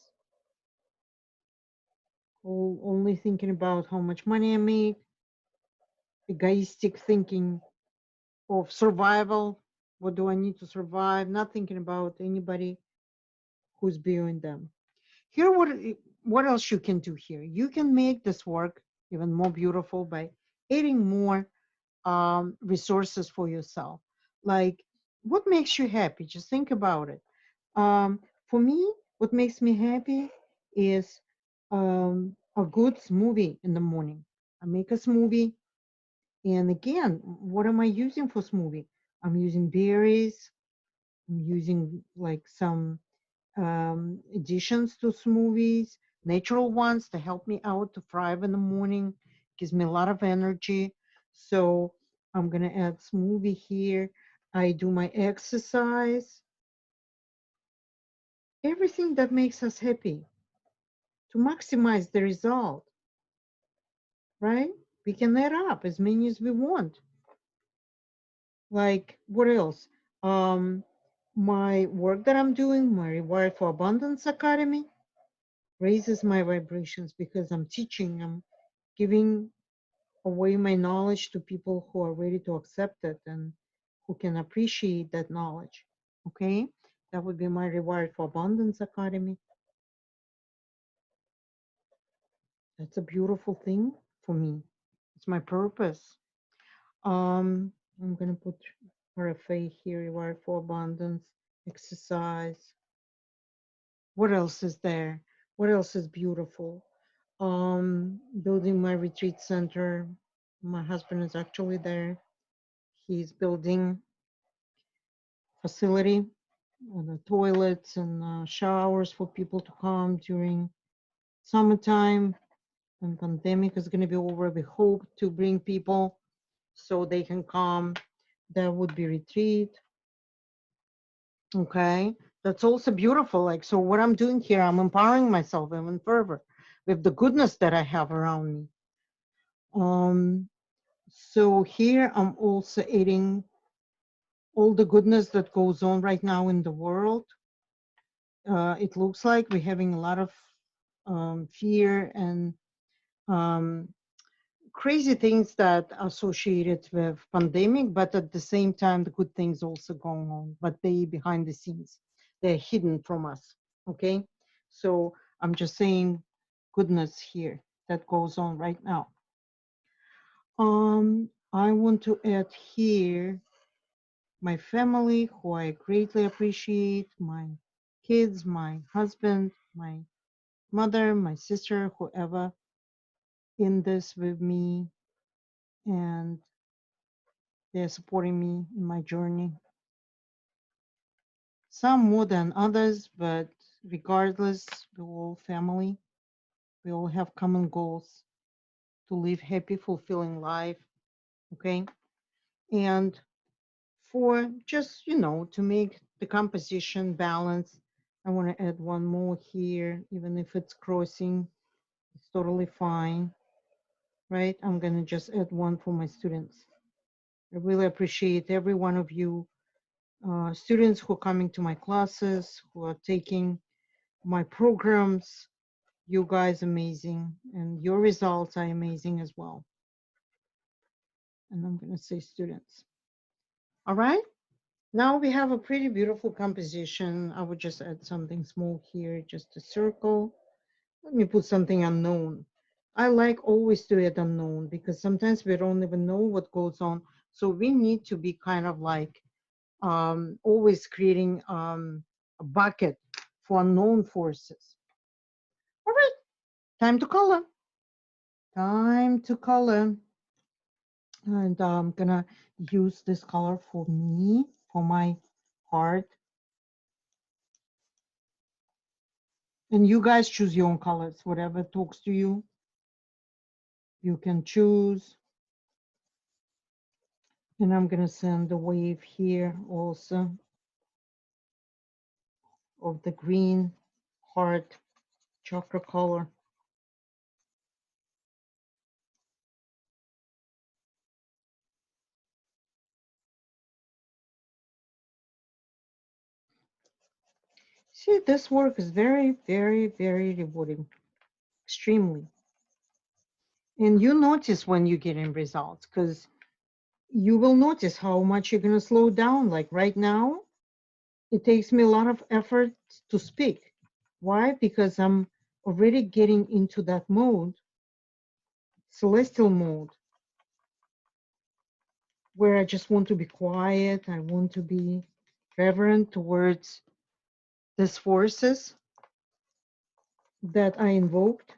Only thinking about how much money I make, egoistic thinking of survival. What do I need to survive? Not thinking about anybody who's beyond them. Here, what else you can do here? You can make this work even more beautiful by adding more resources for yourself. Like, what makes you happy? Just think about it. For me, what makes me happy is a good smoothie in the morning. I make a smoothie, and again, what am I using for smoothie? I'm using berries. I'm using like some additions to smoothies, natural ones to help me out to thrive in the morning. Gives me a lot of energy. So I'm gonna add smoothie here. I do my exercise. Everything that makes us happy to maximize the result, right? We can add up as many as we want. Like, what else? My work that I'm doing, my Rewire for Abundance Academy, raises my vibrations because I'm teaching, I'm giving away my knowledge to people who are ready to accept it and who can appreciate that knowledge. Okay, that would be my Rewire for Abundance Academy. That's a beautiful thing for me. It's my purpose. I'm gonna put RFA here, Rewire for Abundance, exercise. What else is there? What else is beautiful? Building my retreat center. My husband is actually there. He's building facility, the toilets and showers for people to come during summertime. When pandemic is going to be over, we hope to bring people so they can come. That would be retreat. Okay, that's also beautiful. Like, so what I'm doing here, I'm empowering myself even further with the goodness that I have around me. So here I'm also adding all the goodness that goes on right now in the world. It looks like we're having a lot of fear and um, crazy things that are associated with pandemic, but at the same time, the good things also going on, but they behind the scenes, they're hidden from us. Okay, so I'm just saying goodness here that goes on right now. I want to add here my family, who I greatly appreciate, my kids, my husband, my mother, my sister, whoever in this with me, and they're supporting me in my journey. Some more than others, but regardless, we're all family. We all have common goals to live happy, fulfilling life. Okay. And for just, to make the composition balanced, I want to add one more here, even if it's crossing, it's totally fine, right? I'm going to just add one for my students. I really appreciate every one of you students who are coming to my classes, who are taking my programs. You guys amazing, and your results are amazing as well. And I'm going to say students. All right. Now we have a pretty beautiful composition. I would just add something small here, just a circle. Let me put something unknown. I like always to add unknown because sometimes we don't even know what goes on. So we need to be kind of like always creating a bucket for unknown forces. All right, time to color. Time to color. And I'm gonna use this color for me, for my heart. And you guys choose your own colors, whatever talks to you. You can choose. And I'm gonna send a wave here also of the green heart chakra color. See, this work is very, very, very rewarding, extremely. And you notice when you're getting results, because you will notice how much you're going to slow down. Like right now, it takes me a lot of effort to speak. Why? Because I'm already getting into that mode, celestial mode, where I just want to be quiet. I want to be reverent towards these forces that I invoked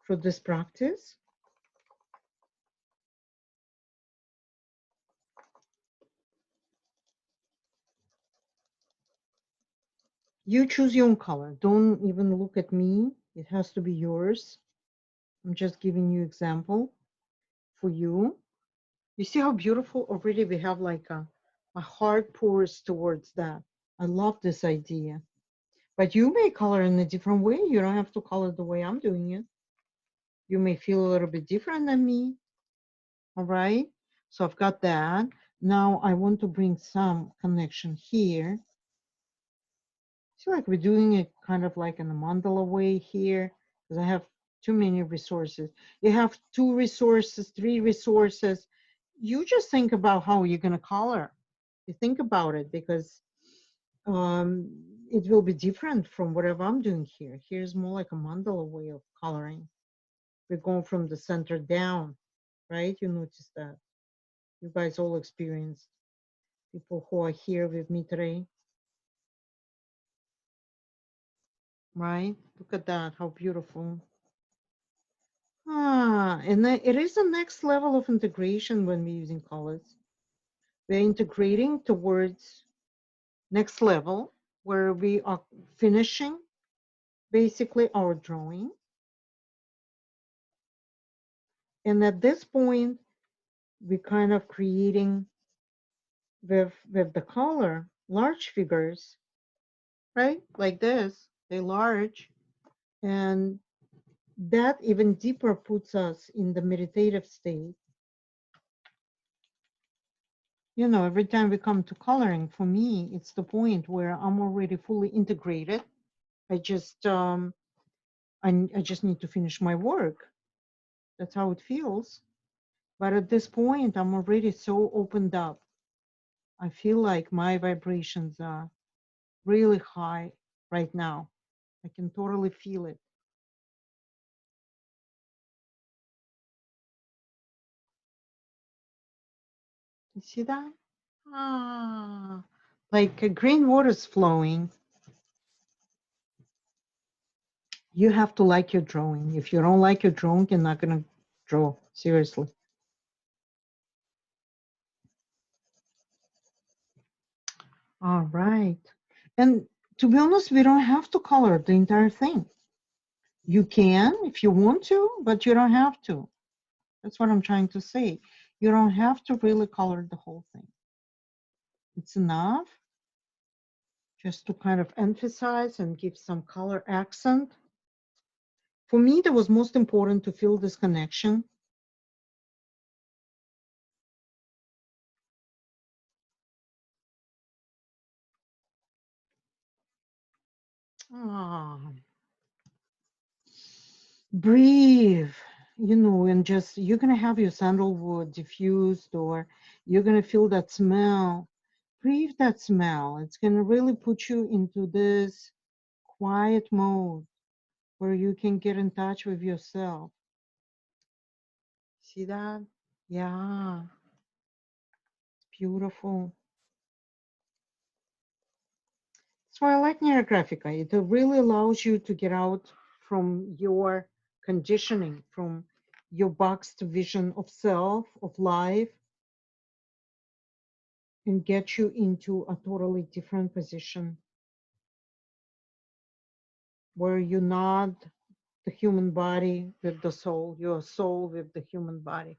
for this practice. You choose your own color. Don't even look at me. It has to be yours. I'm just giving you example for you. You see how beautiful already we have like my heart pours towards that. I love this idea. But you may color in a different way. You don't have to color the way I'm doing it. You may feel a little bit different than me. All right. So I've got that. Now I want to bring some connection here. I feel like we're doing it kind of like in a mandala way here because I have too many resources. You have 2 resources, 3 resources. You just think about how you're going to color. You think about it because it will be different from whatever I'm doing here. Here's more like a mandala way of coloring. We're going from the center down, right? You notice that. You guys all experienced, people who are here with me today, right? Look at that, how beautiful. And then it is the next level of integration when we're using colors. We're integrating towards next level where we are finishing basically our drawing. And at this point, we're kind of creating with the color large figures, right? Like this, they're large. And that even deeper puts us in the meditative state. You know, every time we come to coloring, for me, it's the point where I'm already fully integrated. I just I just need to finish my work. That's how it feels. But at this point, I'm already so opened up. I feel like my vibrations are really high right now. I can totally feel it. You see that? Ah, like green water's flowing. You have to like your drawing. If you don't like your drawing, you're not going to draw. Seriously. All right. And to be honest, we don't have to color the entire thing. You can if you want to, but you don't have to. That's what I'm trying to say. You don't have to really color the whole thing. It's enough just to kind of emphasize and give some color accent. For me, that was most important to feel this connection. Ah, breathe, you know, and just you're going to have your sandalwood diffused or you're going to feel that smell. Breathe that smell. It's going to really put you into this quiet mode where you can get in touch with yourself. See that? Yeah, beautiful. That's why I like Neurographica. It really allows you to get out from your conditioning, from your boxed vision of self, of life, and get you into a totally different position where you're not the human body with the soul, you're a soul with the human body.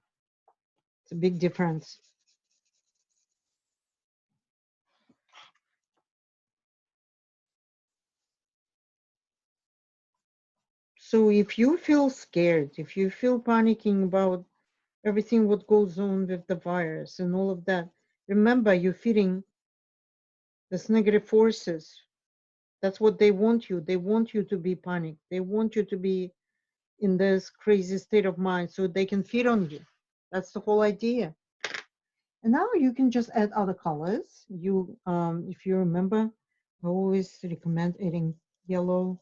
It's a big difference. So if you feel scared, if you feel panicking about everything what goes on with the virus and all of that, remember you're feeding these negative forces. That's what they want you. They want you to be panicked. They want you to be in this crazy state of mind so they can feed on you. That's the whole idea. And now you can just add other colors. You, if you remember, I always recommend adding yellow,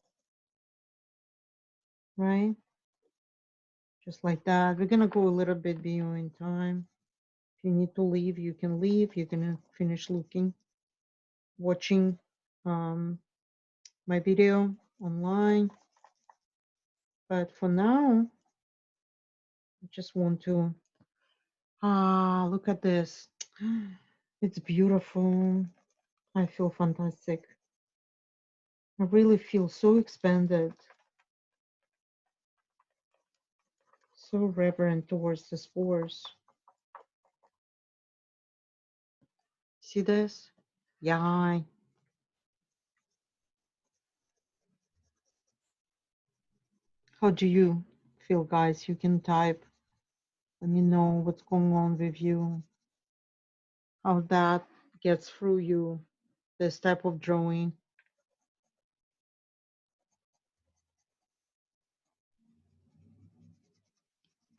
right? Just like that. We're gonna go a little bit beyond time. If you need to leave, you can leave. You're gonna finish looking, watching my video online. But for now, I just want to, look at this. It's beautiful. I feel fantastic. I really feel so expanded, so reverent towards the spores. See this? Yeah. How do you feel, guys? You can type Let me know what's going on with you, how that gets through you, this type of drawing.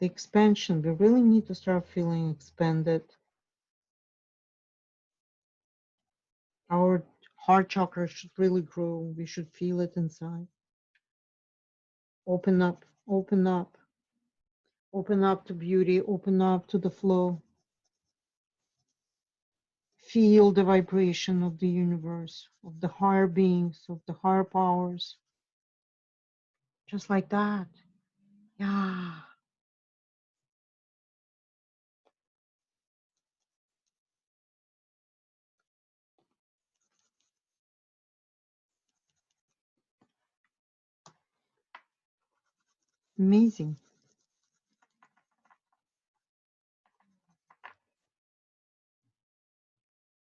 The expansion, we really need to start feeling expanded. Our heart chakra should really grow. We should feel it inside. Open up, open up, open up to beauty, open up to the flow. Feel the vibration of the universe, of the higher beings, of the higher powers. Just like that. Yeah. Amazing.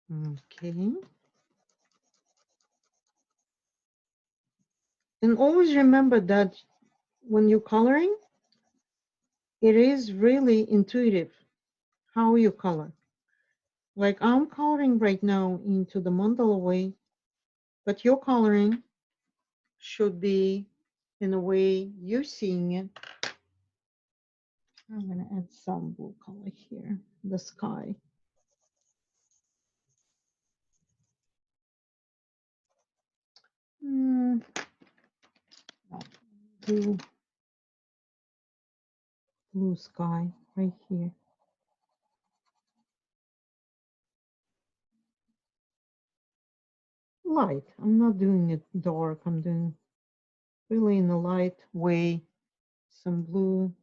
Okay. And always remember that when you're coloring, it is really intuitive how you color. Like I'm coloring right now into the mandala way, but your coloring should be in a way you're seeing it. I'm going to add some blue color here, the sky. Blue, blue sky right here. Light. I'm not doing it dark. I'm doing really in a light way. Some blue.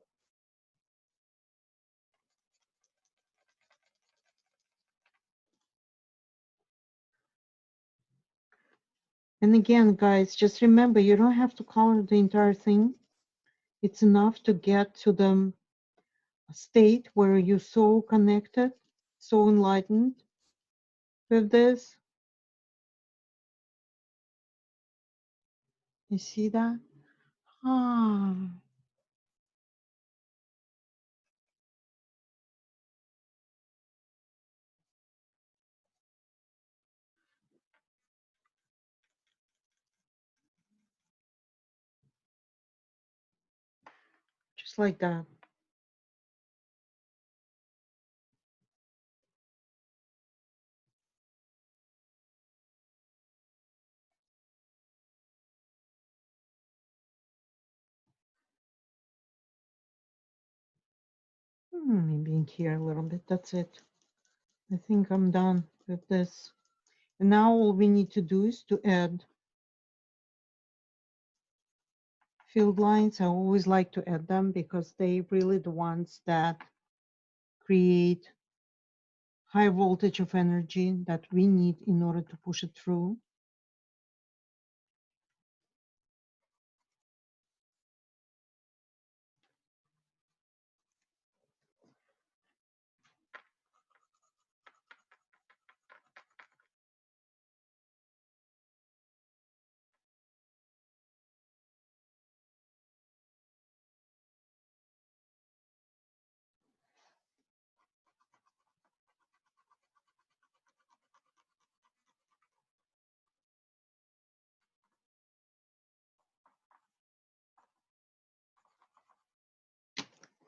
And again, guys, just remember, you don't have to color the entire thing. It's enough to get to the state where you're so connected, so enlightened with this. You see that? Ah, just like that. Maybe in here a little bit. That's it. I think I'm done with this. And now all we need to do is to add field lines. I always like to add them because they really the ones that create high voltage of energy that we need in order to push it through.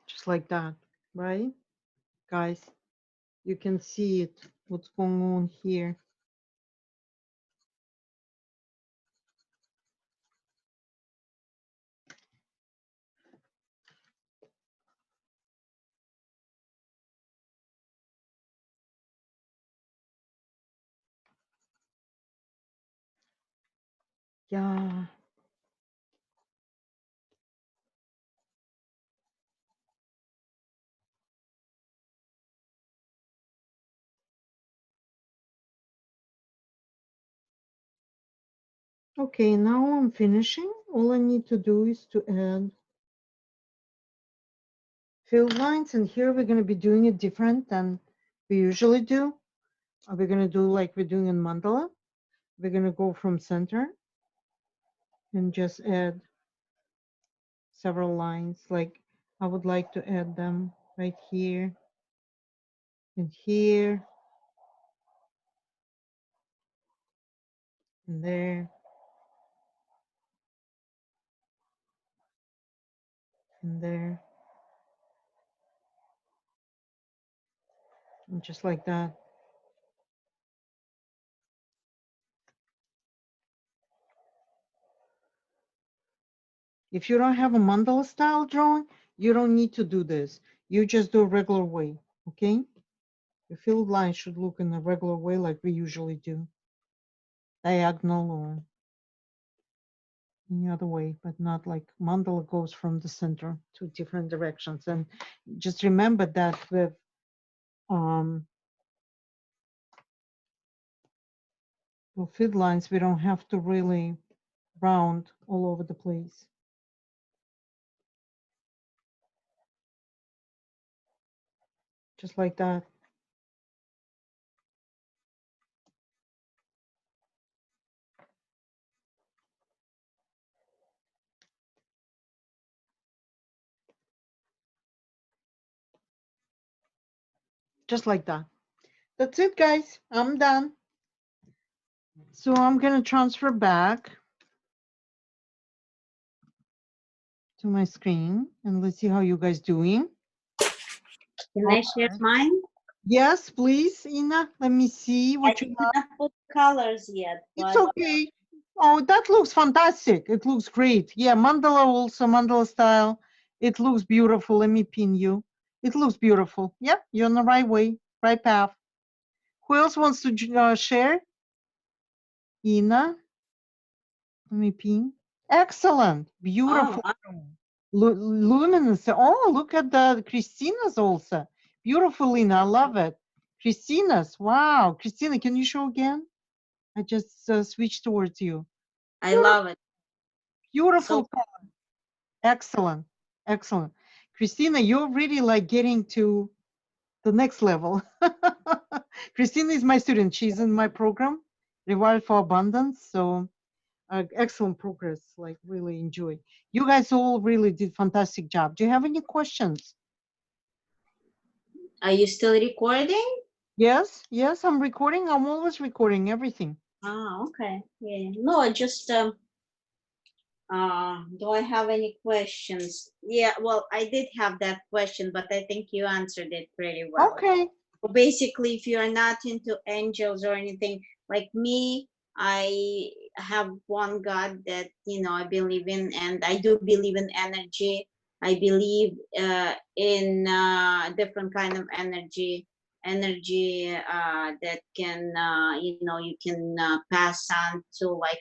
Just like that, right? Guys, you can see it, what's going on here. Yeah. Okay, now I'm finishing. All I need to do is to add field lines, and here we're going to be doing it different than we usually do. We're going to do like we're doing in mandala. We're going to go from center and just add several lines. Like I would like to add them right here, and here, and there, and there, and just like that. If you don't have a mandala style drawing, you don't need to do this. You just do a regular way, okay? The filled line should look in a regular way like we usually do. Diagonal or any other way, but not like mandala goes from the center to different directions. And just remember that with filled lines, we don't have to really round all over the place. Just like that. Just like that. That's it, guys. I'm done. So I'm going to transfer back to my screen and let's see how you guys doing. Can I share mine? Yes, please, Ina. Let me see what you have. I did not put colors yet. It's But, okay. Oh, that looks fantastic. It looks great. Yeah, mandala also, mandala style. It looks beautiful. Let me pin you. It looks beautiful. Yep, you're on the right way, right path. Who else wants to share? Ina. Let me pin. Excellent. Beautiful. oh, Luminous. Oh, look at the Christina's also. Beautiful, Ina. I love it. Christina's. Wow. Christina, can you show again? I just switched towards you. I love it. Beautiful So, color. Excellent. Excellent. Christina, you're really like getting to the next level. Christina is my student. She's in my program, Rewired for Abundance. So excellent progress, like really enjoy. You guys all really did fantastic job. Do you have any questions? are you still recording? Yes, yes, I'm recording. I'm always recording everything. Oh, okay. Yeah. No, just do I have any questions? Yeah, well, I did have that question, but I think you answered it pretty well. Okay. Well, basically, if you're not into angels or anything like me, I have one God that, you know, I believe in, and I do believe in energy. I believe in different kind of energy that can, you know, you can pass on to like,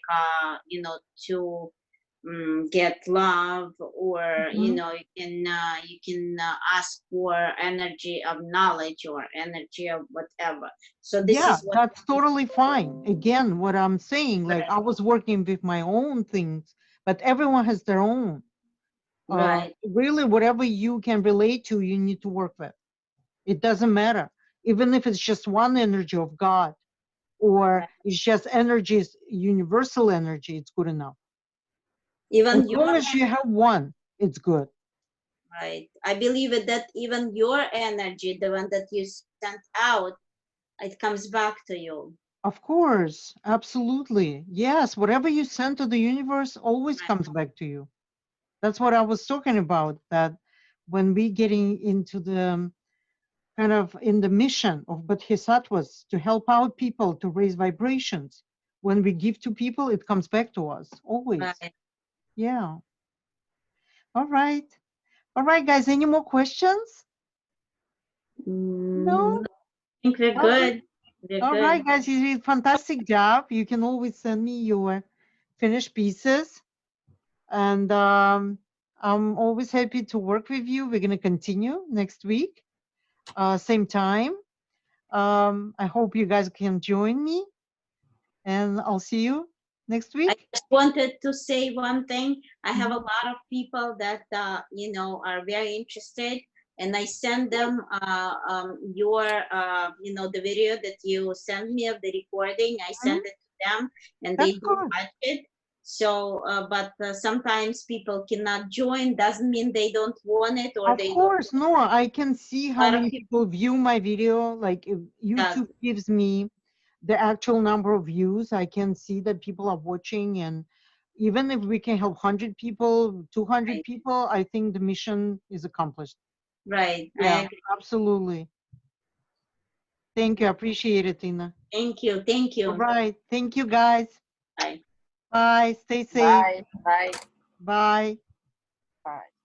you know, to get love, or you know, you can ask for energy of knowledge or energy of whatever. So this Yeah, is what that's totally fine. Again, what I'm saying, like I was working with my own things, but everyone has their own. right. Really, whatever you can relate to, you need to work with. It doesn't matter. Even if it's just one energy of God or Right. it's just energy, universal energy, it's good enough. As Even long your as you have one, it's good. right. I believe it that even your energy, the one that you sent out, it comes back to you. Of course, absolutely. Yes, whatever you send to the universe always Right. comes back to you. That's what I was talking about, that when we getting into the kind of in the mission of bodhisattvas to help out people to raise vibrations, when we give to people, it comes back to us always. Right. Yeah. All right. All right, guys. Any more questions? No? I think we're All good. We're all right, good. guys. You did a fantastic job. You can always send me your finished pieces. And I'm always happy to work with you. We're going to continue next week, same time. I hope you guys can join me, and I'll see you next I week. just wanted to say one thing. I have a Mhm. lot of people that you know, are very interested, and I send them your you know, the video that you send me of the recording. I send Mhm. it to them, and they That's do good. watch it. So, but sometimes people cannot join. Doesn't mean they don't want it or Of they don't. course, no, I can see how A lot of many people view my video. Like if YouTube gives me the actual number of views, I can see that people are watching. And even if we can help 100 people, 200 Right. people, I think the mission is accomplished. Right. I Yeah, agree. absolutely. Thank you. I appreciate it, Tina. Thank you. Thank All you. right. Thank you, guys. Bye. Bye. Stay safe. Bye. Bye. Bye. Bye.